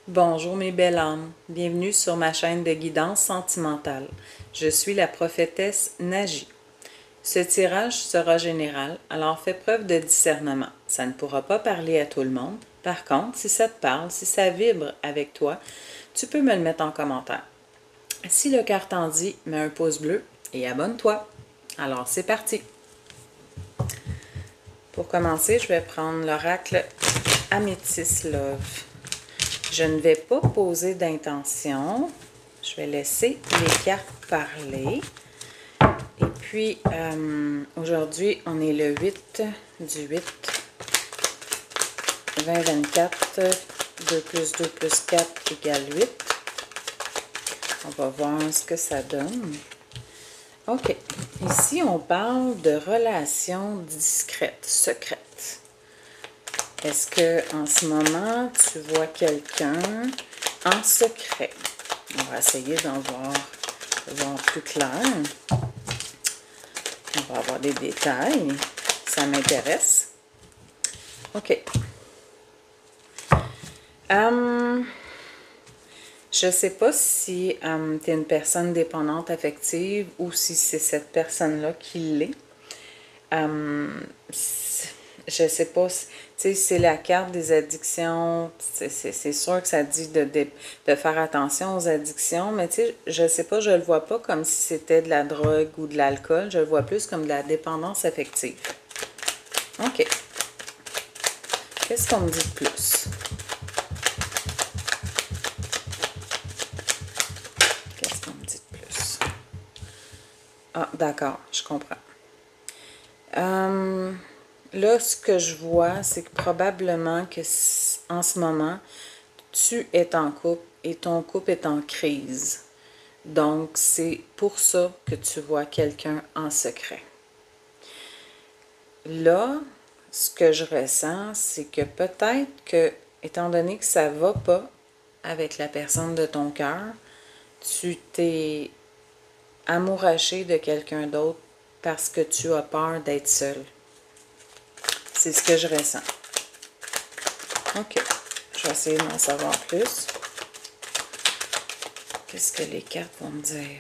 Bonjour mes belles âmes, bienvenue sur ma chaîne de guidance sentimentale. Je suis la prophétesse Naji. Ce tirage sera général, alors fais preuve de discernement. Ça ne pourra pas parler à tout le monde. Par contre, si ça te parle, si ça vibre avec toi, tu peux me le mettre en commentaire. Si le cœur t'en dit, mets un pouce bleu et abonne-toi. Alors c'est parti. Pour commencer, je vais prendre l'oracle Amethyst Love. Je ne vais pas poser d'intention. Je vais laisser les cartes parler. Et puis, aujourd'hui, on est le 8 du 8, 2024. 2 plus 2 plus 4 égale 8. On va voir ce que ça donne. OK. Ici, on parle de relations discrètes, secrètes. Est-ce que en ce moment, tu vois quelqu'un en secret? On va essayer d'en voir plus clair. On va avoir des détails. Ça m'intéresse. OK. Je ne sais pas si tu es une personne dépendante affective ou si c'est cette personne-là qui l'est. Je sais pas, tu sais, c'est la carte des addictions, c'est sûr que ça dit de faire attention aux addictions, mais tu sais, je sais pas, je le vois pas comme si c'était de la drogue ou de l'alcool, je le vois plus comme de la dépendance affective. OK. Qu'est-ce qu'on me dit de plus? Qu'est-ce qu'on me dit de plus? Ah, d'accord, je comprends. Là, ce que je vois, c'est que probablement que en ce moment, tu es en couple et ton couple est en crise. Donc, c'est pour ça que tu vois quelqu'un en secret. Là, ce que je ressens, c'est que peut-être que, étant donné que ça ne va pas avec la personne de ton cœur, tu t'es amouraché de quelqu'un d'autre parce que tu as peur d'être seul. C'est ce que je ressens. OK. Je vais essayer d'en savoir plus. Qu'est-ce que les cartes vont me dire?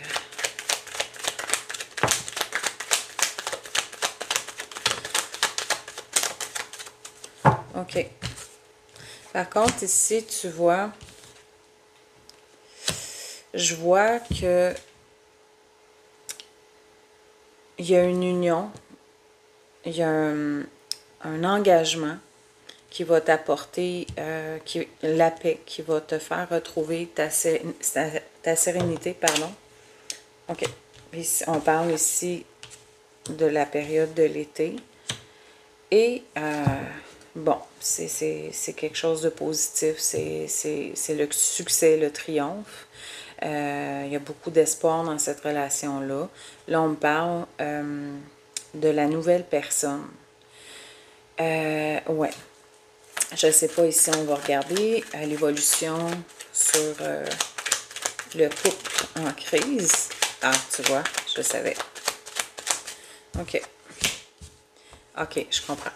OK. Par contre, ici, tu vois, je vois que il y a une union, il y a un engagement qui va t'apporter la paix, qui va te faire retrouver ta sérénité, pardon. OK. Ici, on parle ici de la période de l'été. Et, bon, c'est quelque chose de positif. C'est le succès, le triomphe. Il y a beaucoup d'espoir dans cette relation-là. Là, on me parle de la nouvelle personne. Ouais. Je ne sais pas, ici, on va regarder l'évolution sur le couple en crise. Ah, tu vois, je le savais. OK. OK, je comprends.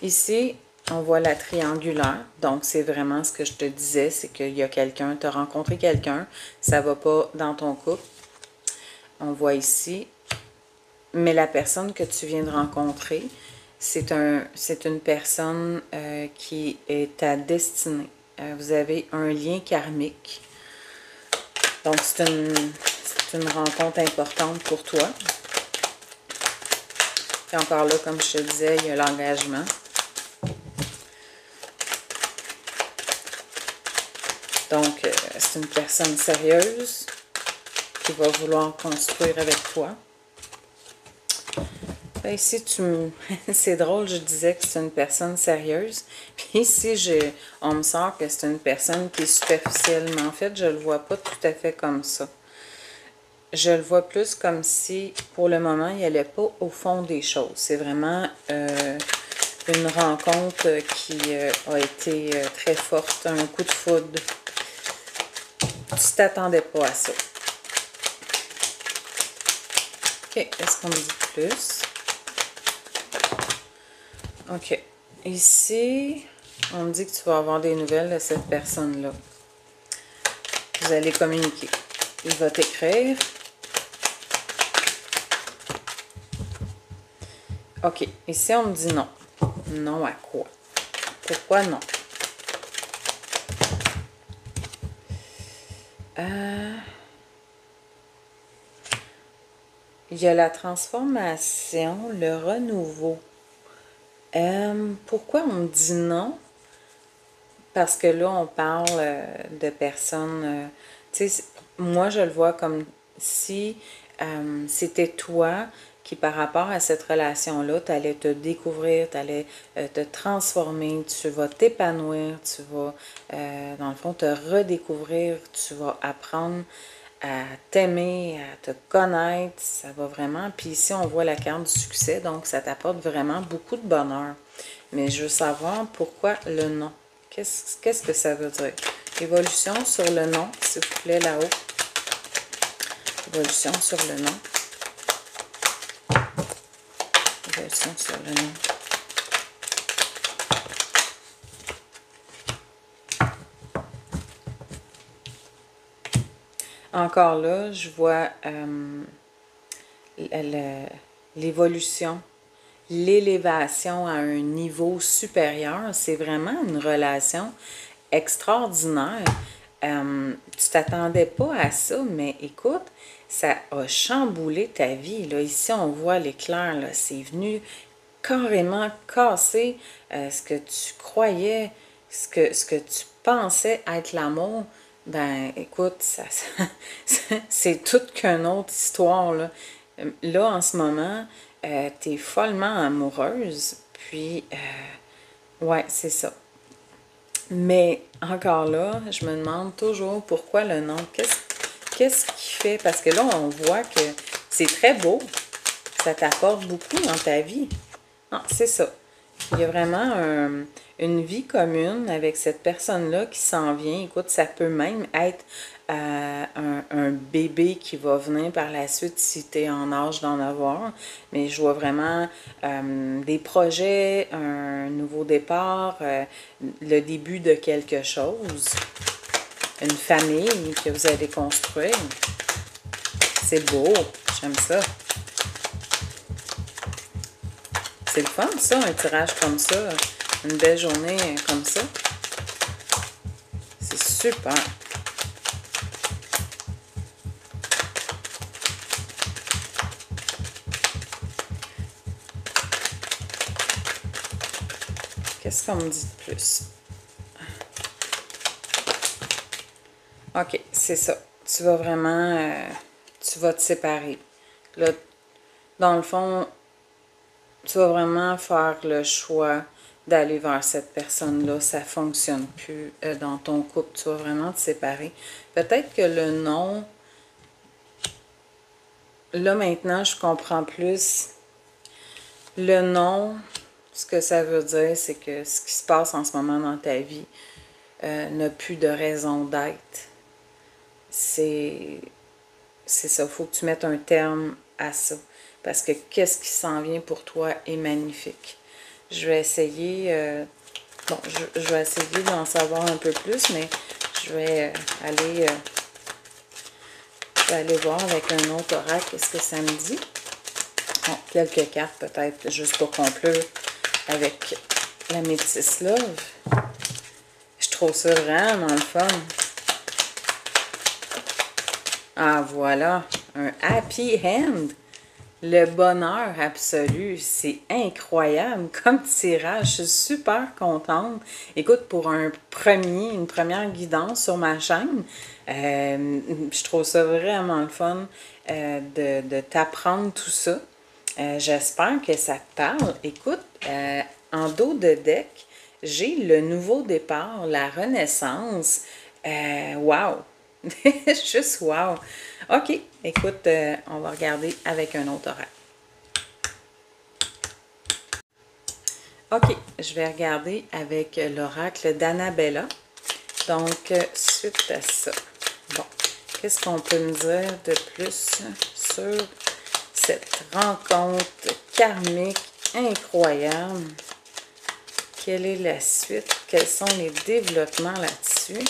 Ici, on voit la triangulaire. Donc, c'est vraiment ce que je te disais, c'est qu'il y a quelqu'un, tu as rencontré quelqu'un, ça ne va pas dans ton couple. On voit ici. Mais la personne que tu viens de rencontrer, c'est une personne qui est ta destinée. Vous avez un lien karmique. Donc, c'est une rencontre importante pour toi. Et encore là, comme je te disais, il y a l'engagement. Donc, c'est une personne sérieuse qui va vouloir construire avec toi. Ben, ici, c'est drôle, je disais que c'est une personne sérieuse. Puis ici, on me sort que c'est une personne qui est superficielle. Mais en fait, je ne le vois pas tout à fait comme ça. Je le vois plus comme si, pour le moment, il n'allait pas au fond des choses. C'est vraiment une rencontre qui a été très forte, un coup de foudre. Tu ne t'attendais pas à ça. OK, est-ce qu'on me dit plus? OK. Ici, on me dit que tu vas avoir des nouvelles de cette personne-là. Vous allez communiquer. Il va t'écrire. OK. Ici, on me dit non. Non à quoi? Pourquoi non? Il y a la transformation, le renouveau. Pourquoi on me dit non? Parce que là, on parle de personnes... tu sais, moi, je le vois comme si c'était toi qui, par rapport à cette relation-là, tu allais te découvrir, tu allais te transformer, tu vas t'épanouir, tu vas, dans le fond, te redécouvrir, tu vas apprendre à t'aimer, à te connaître, ça va vraiment. Puis ici, on voit la carte du succès, donc ça t'apporte vraiment beaucoup de bonheur. Mais je veux savoir pourquoi le non. Qu'est-ce que ça veut dire? Évolution sur le non, s'il vous plaît, là-haut. Évolution sur le non. Évolution sur le non. Encore là, je vois l'évolution, l'élévation à un niveau supérieur. C'est vraiment une relation extraordinaire. Tu t'attendais pas à ça, mais écoute, ça a chamboulé ta vie. Là. Ici, on voit l'éclair, là, c'est venu carrément casser ce que tu croyais, ce que tu pensais être l'amour. Ben, écoute, c'est toute qu'une autre histoire, là. Là, en ce moment, tu es follement amoureuse, puis, ouais, c'est ça. Mais encore là, je me demande toujours pourquoi le nom. Qu'est-ce qui fait? Parce que là, on voit que c'est très beau. Ça t'apporte beaucoup dans ta vie. Non, c'est ça. Il y a vraiment une vie commune avec cette personne-là qui s'en vient. Écoute, ça peut même être un bébé qui va venir par la suite si tu es en âge d'en avoir. Mais je vois vraiment des projets, un nouveau départ, le début de quelque chose, une famille que vous allez construire. C'est beau, j'aime ça. C'est le fun, ça, un tirage comme ça, une belle journée comme ça. C'est super. Qu'est-ce qu'on me dit de plus? OK, c'est ça. Tu vas vraiment... tu vas te séparer. Là, dans le fond, tu vas vraiment faire le choix d'aller vers cette personne-là. Ça ne fonctionne plus dans ton couple. Tu vas vraiment te séparer. Peut-être que le non... Là, maintenant, je comprends plus. Le non, ce que ça veut dire, c'est que ce qui se passe en ce moment dans ta vie n'a plus de raison d'être. C'est ça. Il faut que tu mettes un terme à ça. Parce que qu'est-ce qui s'en vient pour toi est magnifique. Je vais essayer... bon, je vais essayer d'en savoir un peu plus, mais je vais aller... je vais aller voir avec un autre oracle qu'est-ce que ça me dit. Bon, quelques cartes peut-être, juste pour conclure avec la Métis Love. Je trouve ça vraiment le fun. Ah, voilà, un happy end. Le bonheur absolu, c'est incroyable comme tirage. Je suis super contente. Écoute, pour une première guidance sur ma chaîne, je trouve ça vraiment le fun de t'apprendre tout ça. J'espère que ça te parle. Écoute, en dos de deck, j'ai le nouveau départ, la renaissance. Wow! Juste wow! OK, écoute, on va regarder avec un autre oracle. OK, je vais regarder avec l'oracle d'Annabella. Donc, suite à ça. Bon, qu'est-ce qu'on peut me dire de plus sur cette rencontre karmique incroyable? Quelle est la suite? Quels sont les développements là-dessus?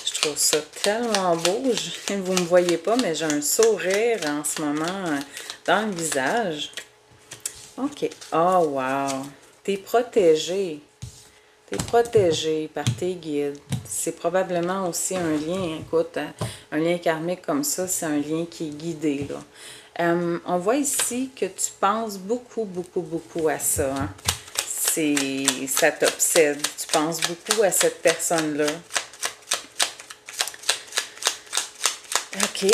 Je trouve ça tellement beau. Vous ne me voyez pas, mais j'ai un sourire en ce moment dans le visage. OK. Oh, wow! T'es protégé. T'es protégé par tes guides. C'est probablement aussi un lien, écoute, un lien karmique comme ça, c'est un lien qui est guidé, là. On voit ici que tu penses beaucoup, beaucoup, beaucoup à ça. Hein? Ça t'obsède. Tu penses beaucoup à cette personne-là. OK.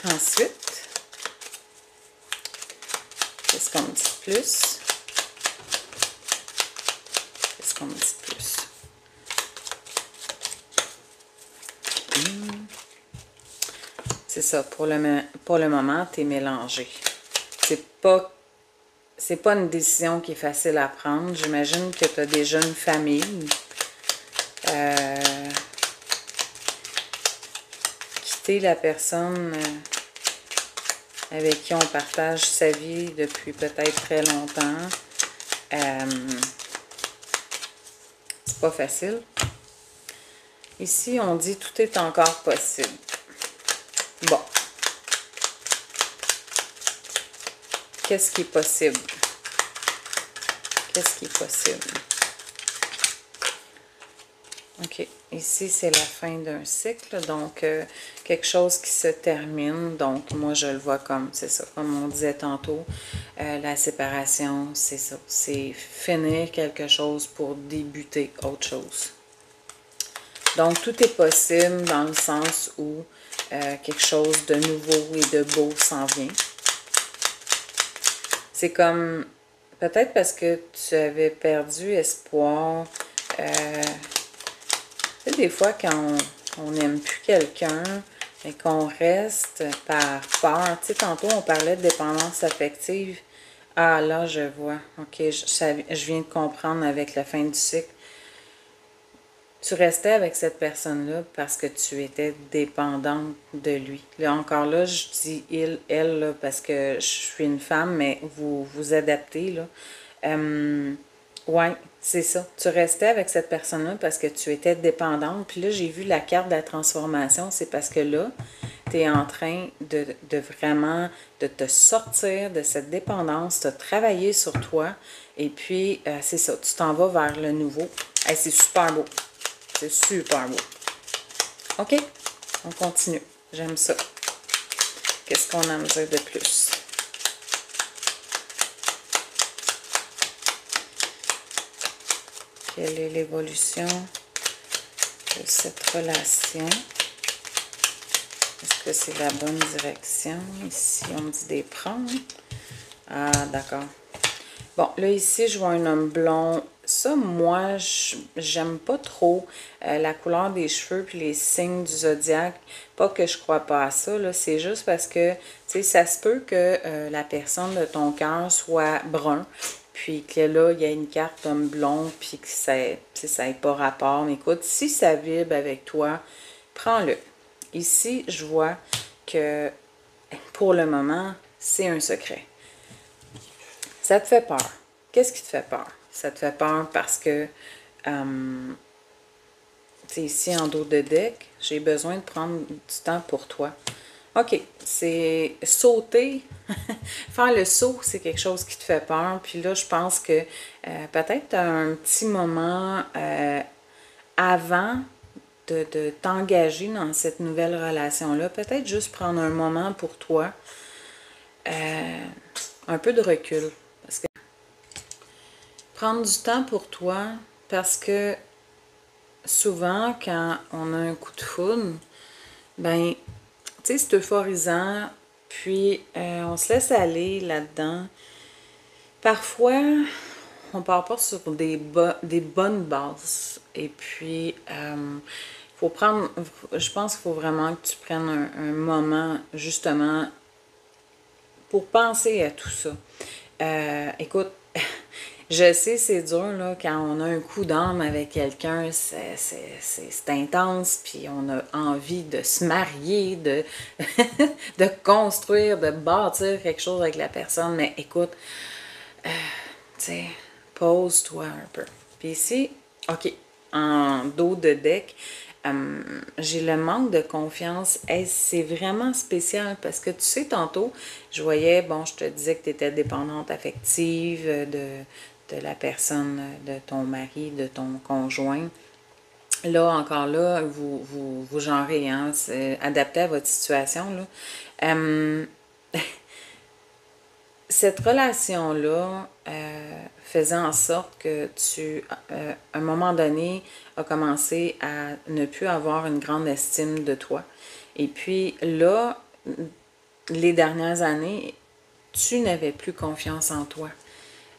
Ensuite, qu'est-ce qu'on me dit de plus? Qu'est-ce qu'on me dit de plus? C'est ça, pour le moment, tu es mélangé. C'est pas une décision qui est facile à prendre. J'imagine que tu as déjà une famille. Quitter la personne avec qui on partage sa vie depuis peut-être très longtemps. C'est pas facile. Ici, on dit tout est encore possible. Bon. Qu'est-ce qui est possible? Qu'est-ce qui est possible? OK. Ici, c'est la fin d'un cycle. Donc, quelque chose qui se termine. Donc, moi, je le vois comme, c'est ça, comme on disait tantôt, la séparation, c'est ça. C'est finir quelque chose pour débuter autre chose. Donc, tout est possible dans le sens où quelque chose de nouveau et de beau s'en vient. C'est comme, peut-être parce que tu avais perdu espoir. Tu sais, des fois, quand on n'aime plus quelqu'un et qu'on reste par peur. Tu sais, tantôt, on parlait de dépendance affective. Ah, là, je vois. OK, je viens de comprendre avec la fin du cycle. Tu restais avec cette personne-là parce que tu étais dépendante de lui. Là, encore là, je dis il, elle, là, parce que je suis une femme, mais vous vous adaptez, là. Ouais, c'est ça. Tu restais avec cette personne-là parce que tu étais dépendante. Puis là, j'ai vu la carte de la transformation. C'est parce que là, tu es en train de vraiment de te sortir de cette dépendance, de travailler sur toi. Et puis, c'est ça, tu t'en vas vers le nouveau. Hey, c'est super beau. C'est super beau. OK, on continue. J'aime ça. Qu'est-ce qu'on a à me dire de plus? Quelle est l'évolution de cette relation? Est-ce que c'est la bonne direction? Ici, on me dit des prendre. Ah, d'accord. Bon, là, ici, je vois un homme blond. Ça, moi, j'aime pas trop la couleur des cheveux puis les signes du zodiaque. Pas que je crois pas à ça, là. C'est juste parce que, tu sais, ça se peut que la personne de ton cœur soit brun. Puis que là, il y a une carte d'homme blond, puis que ça n'ait pas rapport. Mais écoute, si ça vibre avec toi, prends-le. Ici, je vois que pour le moment, c'est un secret. Ça te fait peur. Qu'est-ce qui te fait peur? Ça te fait peur parce que, tu sais, ici en dos de deck, j'ai besoin de prendre du temps pour toi. OK, c'est sauter, faire le saut, c'est quelque chose qui te fait peur. Puis là, je pense que peut-être un petit moment avant de t'engager dans cette nouvelle relation-là, peut-être juste prendre un moment pour toi, un peu de recul. Parce que prendre du temps pour toi, parce que souvent, quand on a un coup de foudre, ben, tu sais, c'est euphorisant, puis on se laisse aller là-dedans. Parfois, on part pas sur des bonnes bases. Et puis, faut prendre, je pense qu'il faut vraiment que tu prennes un moment, justement, pour penser à tout ça. Écoute, je sais, c'est dur, là, quand on a un coup d'âme avec quelqu'un, c'est intense, puis on a envie de se marier, de, de construire, de bâtir quelque chose avec la personne. Mais écoute, tu sais, pose-toi un peu. Puis ici, OK, en dos de deck, J'ai le manque de confiance. Hey, c'est vraiment spécial parce que tu sais, tantôt, je voyais, bon, je te disais que tu étais dépendante affective de la personne, de ton mari, de ton conjoint. Là, encore là, vous genrez, hein, c'est adapté à votre situation, là. Cette relation-là faisait en sorte que tu, à un moment donné, as commencé à ne plus avoir une grande estime de toi. Et puis là, les dernières années, tu n'avais plus confiance en toi.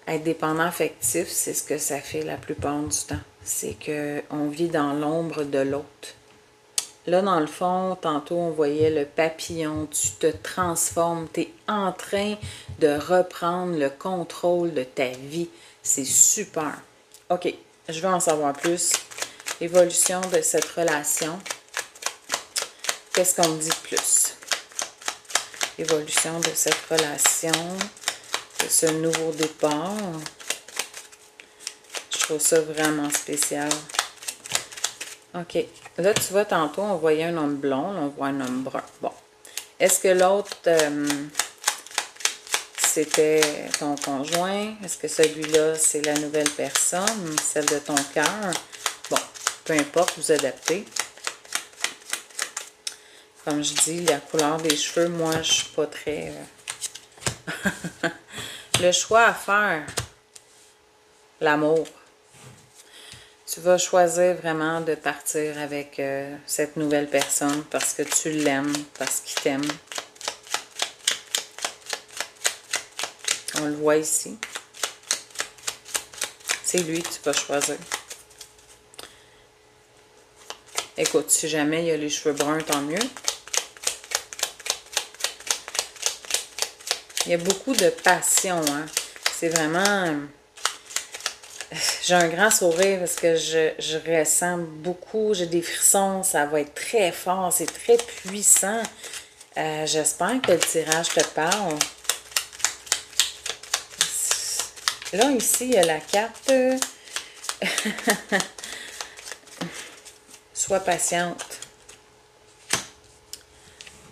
Être dépendant affectif, c'est ce que ça fait la plupart du temps. C'est qu'on vit dans l'ombre de l'autre. Là, dans le fond, tantôt, on voyait le papillon, tu te transformes, tu es en train de reprendre le contrôle de ta vie. C'est super. OK, je veux en savoir plus. L'évolution de cette relation. Qu'est-ce qu'on me dit de plus? L'évolution de cette relation, de ce nouveau départ. Je trouve ça vraiment spécial. OK. Là, tu vois, tantôt, on voyait un homme blond, là, on voit un homme brun. Bon. Est-ce que l'autre, c'était ton conjoint? Est-ce que celui-là, c'est la nouvelle personne, celle de ton cœur? Bon, peu importe, vous adaptez. Comme je dis, la couleur des cheveux, moi, je suis pas très... Le choix à faire, l'amour. Tu vas choisir vraiment de partir avec cette nouvelle personne parce que tu l'aimes, parce qu'il t'aime. On le voit ici. C'est lui que tu vas choisir. Écoute, si jamais il y a les cheveux bruns, tant mieux. Il y a beaucoup de passion, hein. C'est vraiment... J'ai un grand sourire parce que je ressens beaucoup, j'ai des frissons, ça va être très fort, c'est très puissant. J'espère que le tirage te parle. Là, ici, il y a la carte. Sois patiente.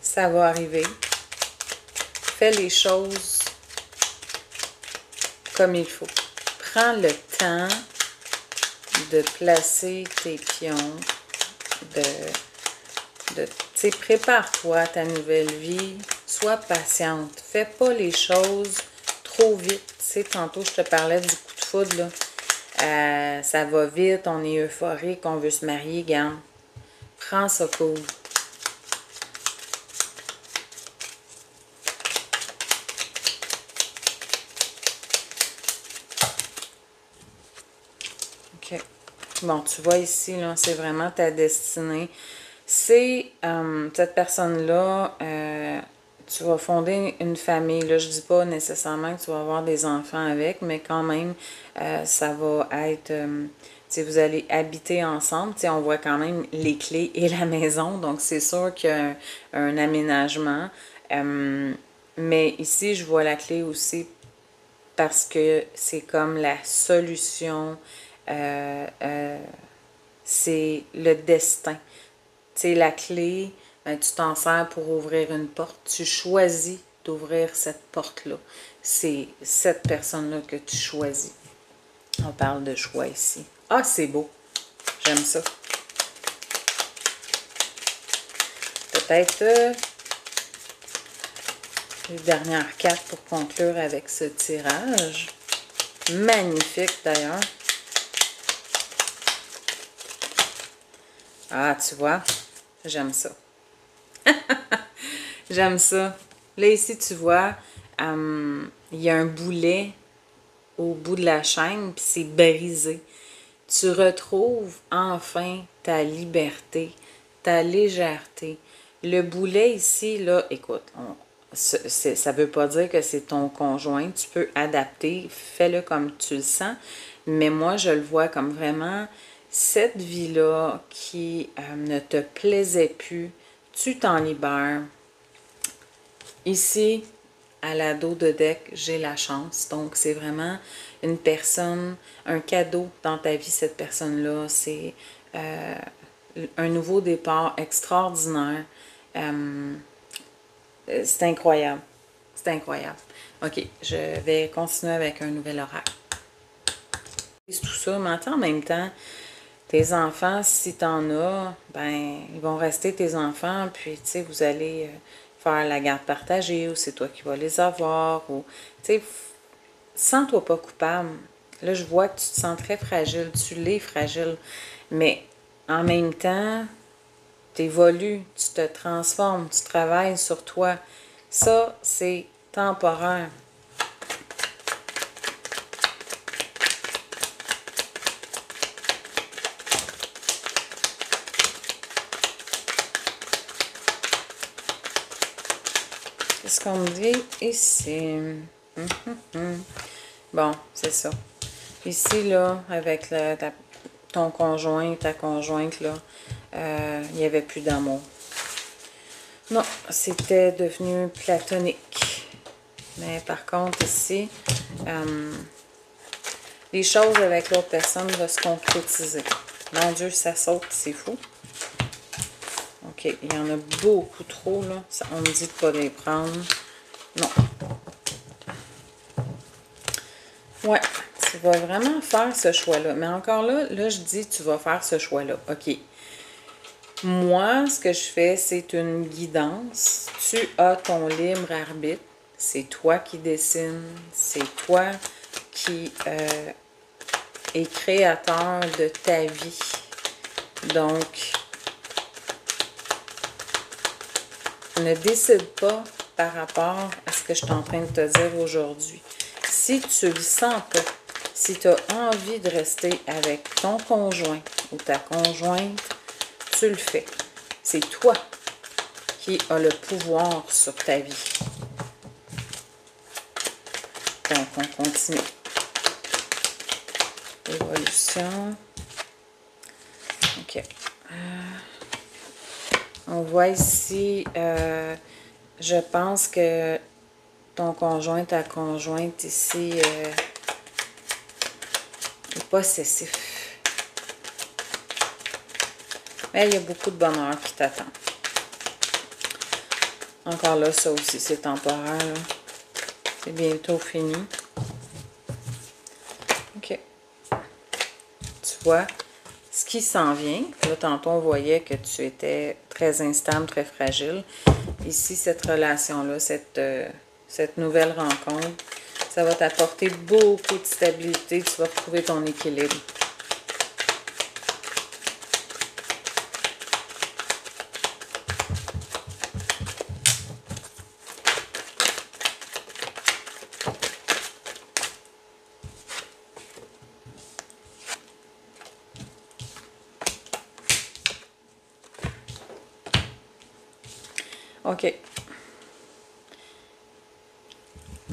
Ça va arriver. Fais les choses comme il faut. Prends le temps de placer tes pions, tu sais, prépare-toi à ta nouvelle vie. Sois patiente. Fais pas les choses trop vite. Tu sais, tantôt, je te parlais du coup de foudre, là. Ça va vite, on est euphorique, on veut se marier, garde. Prends ça cool. OK. Bon, tu vois ici, là, c'est vraiment ta destinée. C'est cette personne-là, tu vas fonder une famille. Là, je dis pas nécessairement que tu vas avoir des enfants avec, mais quand même, ça va être... si vous allez habiter ensemble, on voit quand même les clés et la maison, donc c'est sûr qu'il y a un aménagement. Mais ici, je vois la clé aussi parce que c'est comme la solution, c'est le destin. Tu sais, la clé, ben, tu t'en sers pour ouvrir une porte. Tu choisis d'ouvrir cette porte-là. C'est cette personne-là que tu choisis. On parle de choix ici. Ah, c'est beau. J'aime ça. Peut-être les dernières cartes pour conclure avec ce tirage. Magnifique d'ailleurs. Ah, tu vois, j'aime ça. J'aime ça. Là, ici, tu vois, il y a un boulet au bout de la chaîne, puis c'est brisé. Tu retrouves enfin ta liberté, ta légèreté. Le boulet ici, là, écoute, ça ne veut pas dire que c'est ton conjoint. Tu peux adapter, fais-le comme tu le sens. Mais moi, je le vois comme vraiment cette vie-là qui ne te plaisait plus. Tu t'en libères. Ici, à la dos de deck, j'ai la chance. Donc, c'est vraiment une personne, un cadeau dans ta vie, cette personne-là. C'est un nouveau départ extraordinaire. C'est incroyable. C'est incroyable. OK, je vais continuer avec un nouvel oracle. C'est tout ça, mais en même temps, tes enfants, si t'en as, ben, ils vont rester tes enfants, puis, tu sais, vous allez faire la garde partagée, ou c'est toi qui vas les avoir, ou, tu sais, sens-toi pas coupable. Là, je vois que tu te sens très fragile, tu l'es fragile, mais en même temps, tu évolues, tu te transformes, tu travailles sur toi. Ça, c'est temporaire. Qu'est-ce qu'on me dit ici? Bon, c'est ça. Ici, là, avec ton conjoint, ta conjointe, là, il n'y avait plus d'amour. Non, c'était devenu platonique. Mais par contre, ici, les choses avec l'autre personne vont se concrétiser. Mon Dieu, ça saute, c'est fou. OK, il y en a beaucoup trop, là. Ça, on me dit de ne pas les prendre. Non. Ouais, tu vas vraiment faire ce choix-là. Mais encore là, je dis tu vas faire ce choix-là. OK. Moi, ce que je fais, c'est une guidance. Tu as ton libre arbitre. C'est toi qui dessines. C'est toi qui est créateur de ta vie. Donc, ne décide pas par rapport à ce que je suis en train de te dire aujourd'hui. Si tu le sens pas, si tu as envie de rester avec ton conjoint ou ta conjointe, tu le fais. C'est toi qui as le pouvoir sur ta vie. Donc, on continue. Évolution. OK. On voit ici, je pense que ton conjoint, ta conjointe ici est possessif. Mais il y a beaucoup de bonheur qui t'attend. Encore là, ça aussi, c'est temporaire. C'est bientôt fini. OK. Tu vois, ce qui s'en vient, là, tantôt, on voyait que tu étais très instable, très fragile. Ici, cette relation-là, cette nouvelle rencontre, ça va t'apporter beaucoup de stabilité. Tu vas retrouver ton équilibre. OK.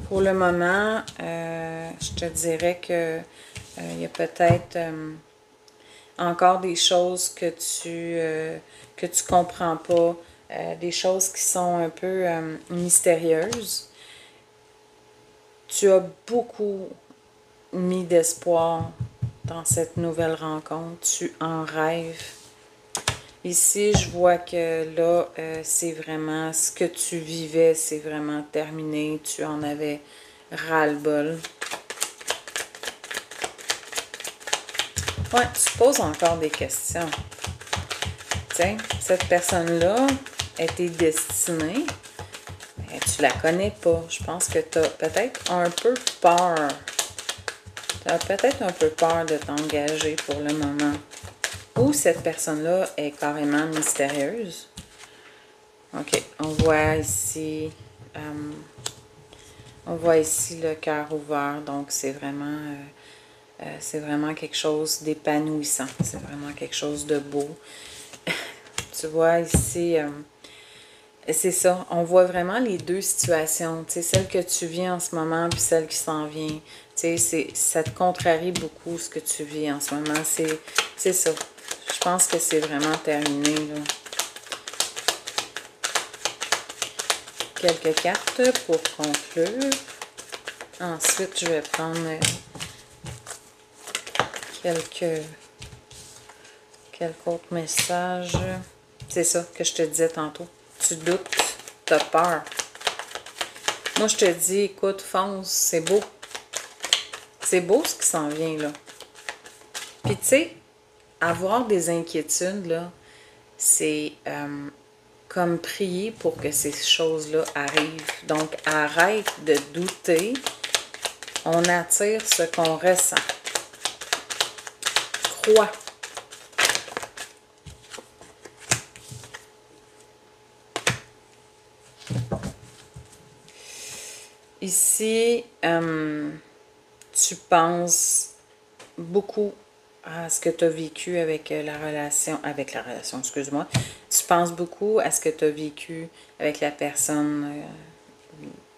Pour le moment, je te dirais que il y a peut-être encore des choses que tu comprends pas, des choses qui sont un peu mystérieuses. Tu as beaucoup mis d'espoir dans cette nouvelle rencontre. Tu en rêves. Ici, je vois que là, c'est vraiment ce que tu vivais, c'est vraiment terminé. Tu en avais ras-le-bol. Ouais, tu te poses encore des questions. Tiens, cette personne-là était destinée, mais tu la connais pas. Je pense que tu as peut-être un peu peur. Tu as peut-être un peu peur de t'engager pour le moment. Ou cette personne-là est carrément mystérieuse. OK, on voit ici le cœur ouvert, donc c'est vraiment quelque chose d'épanouissant. C'est vraiment quelque chose de beau. Tu vois ici, c'est ça, on voit vraiment les deux situations, tu sais, celle que tu vis en ce moment puis celle qui s'en vient. Tu sais, ça te contrarie beaucoup ce que tu vis en ce moment. C'est ça. Je pense que c'est vraiment terminé, là. Quelques cartes pour conclure. Ensuite, je vais prendre Quelques autres messages? C'est ça que je te disais tantôt. Tu doutes, tu as peur. Moi, je te dis, écoute, fonce, c'est beau. C'est beau ce qui s'en vient, là. Puis, tu sais, avoir des inquiétudes, là, c'est comme prier pour que ces choses-là arrivent. Donc, arrête de douter. On attire ce qu'on ressent. Crois. Ici, tu penses beaucoup à ce que tu as vécu avec la relation, excuse-moi. Tu penses beaucoup à ce que tu as vécu avec la personne,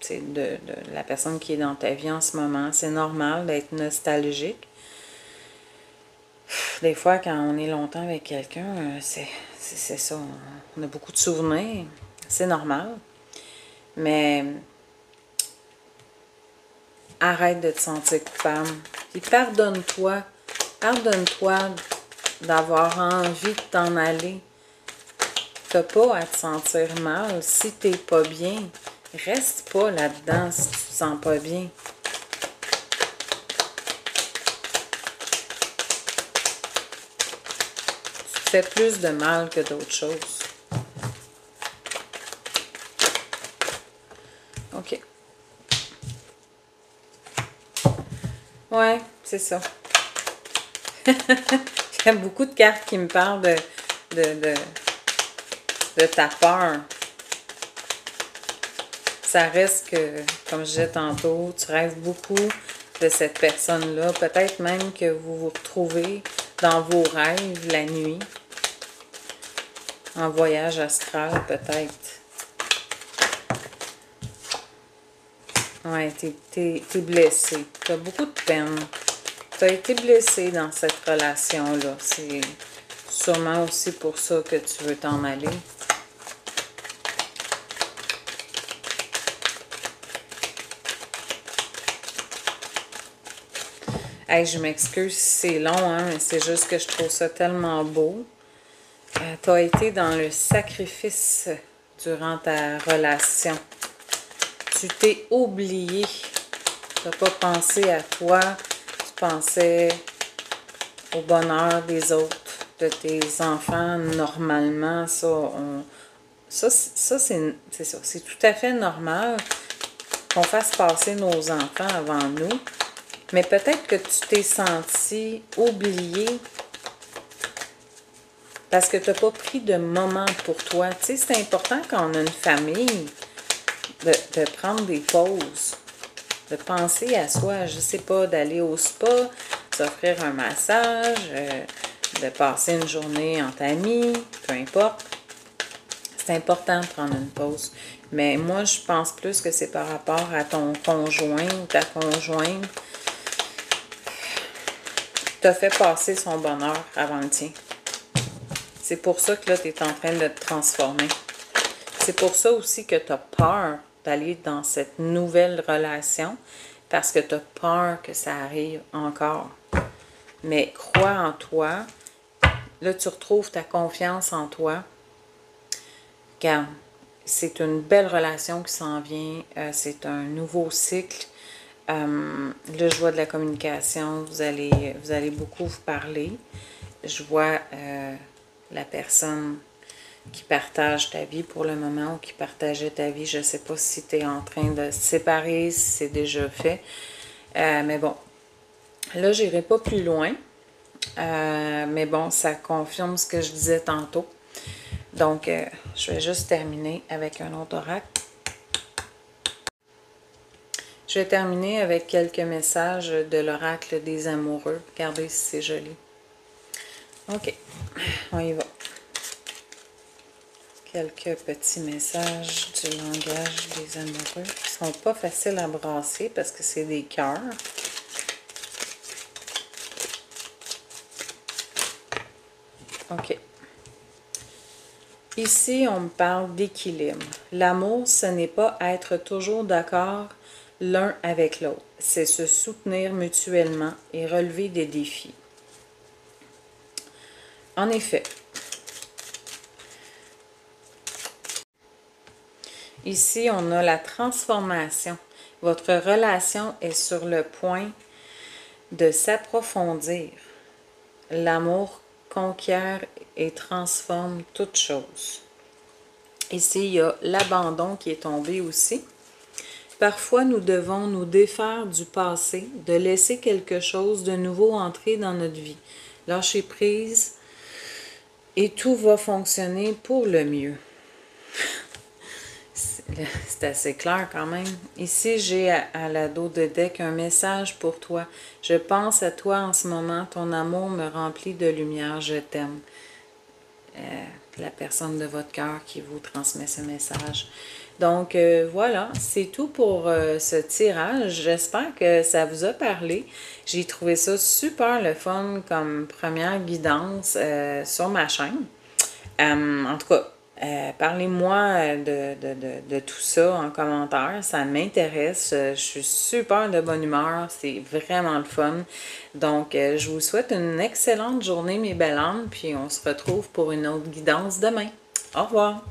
de la personne qui est dans ta vie en ce moment. C'est normal d'être nostalgique. Des fois, quand on est longtemps avec quelqu'un, c'est ça. On a beaucoup de souvenirs. C'est normal. Mais arrête de te sentir coupable. Puis pardonne-toi. Pardonne-toi d'avoir envie de t'en aller. T'as pas à te sentir mal. Si t'es pas bien, reste pas là-dedans si tu te sens pas bien. Tu te fais plus de mal que d'autres choses. OK. Ouais, c'est ça. Il y a beaucoup de cartes qui me parlent de ta peur. Ça reste que, comme je disais tantôt, tu rêves beaucoup de cette personne-là. Peut-être même que vous vous retrouvez dans vos rêves la nuit. En voyage astral, peut-être. Ouais, t'es blessé. T'as beaucoup de peine. T'as été blessé dans cette relation-là. C'est sûrement aussi pour ça que tu veux t'en aller. Hey, je m'excuse si c'est long, hein, mais c'est juste que je trouve ça tellement beau. Tu as été dans le sacrifice durant ta relation. Tu t'es oublié. Tu n'as pas pensé à toi. Tu pensais au bonheur des autres, de tes enfants. Normalement, ça c'est ça. C'est tout à fait normal qu'on fasse passer nos enfants avant nous. Mais peut-être que tu t'es senti oublié parce que tu n'as pas pris de moment pour toi. Tu sais, c'est important quand on a une famille de prendre des pauses, de penser à soi. Je ne sais pas, d'aller au spa, s'offrir un massage, de passer une journée entre amis, peu importe. C'est important de prendre une pause. Mais moi, je pense plus que c'est par rapport à ton conjoint ou ta conjointe. T'as fait passer son bonheur avant le tien. C'est pour ça que là, tu es en train de te transformer. C'est pour ça aussi que tu as peur d'aller dans cette nouvelle relation, parce que tu as peur que ça arrive encore. Mais crois en toi. Là, tu retrouves ta confiance en toi. Regarde, c'est une belle relation qui s'en vient. C'est un nouveau cycle. Là, je vois de la communication, vous allez beaucoup vous parler. Je vois la personne qui partage ta vie pour le moment ou qui partageait ta vie. Je ne sais pas si tu es en train de se séparer, si c'est déjà fait. Mais bon, là, je n'irai pas plus loin. Mais bon, ça confirme ce que je disais tantôt. Donc, je vais juste terminer avec un autre oracle. Je vais terminer avec quelques messages de l'oracle des amoureux. Regardez si c'est joli. OK, on y va. Quelques petits messages du langage des amoureux qui ne sont pas faciles à brasser parce que c'est des cœurs. OK. Ici, on me parle d'équilibre. L'amour, ce n'est pas être toujours d'accord l'un avec l'autre. C'est se soutenir mutuellement et relever des défis. En effet, ici, on a la transformation. Votre relation est sur le point de s'approfondir. L'amour conquiert et transforme toute chose. Ici, il y a l'abandon qui est tombé aussi. Parfois, nous devons nous défaire du passé, de laisser quelque chose de nouveau entrer dans notre vie. Lâcher prise et tout va fonctionner pour le mieux. C'est assez clair quand même. Ici, j'ai à la dos de deck un message pour toi. Je pense à toi en ce moment. Ton amour me remplit de lumière. Je t'aime. La personne de votre cœur qui vous transmet ce message. Donc, voilà, c'est tout pour ce tirage. J'espère que ça vous a parlé. J'ai trouvé ça super le fun comme première guidance sur ma chaîne. En tout cas, parlez-moi de tout ça en commentaire. Ça m'intéresse. Je suis super de bonne humeur. C'est vraiment le fun. Donc, je vous souhaite une excellente journée, mes belles âmes. Puis, on se retrouve pour une autre guidance demain. Au revoir!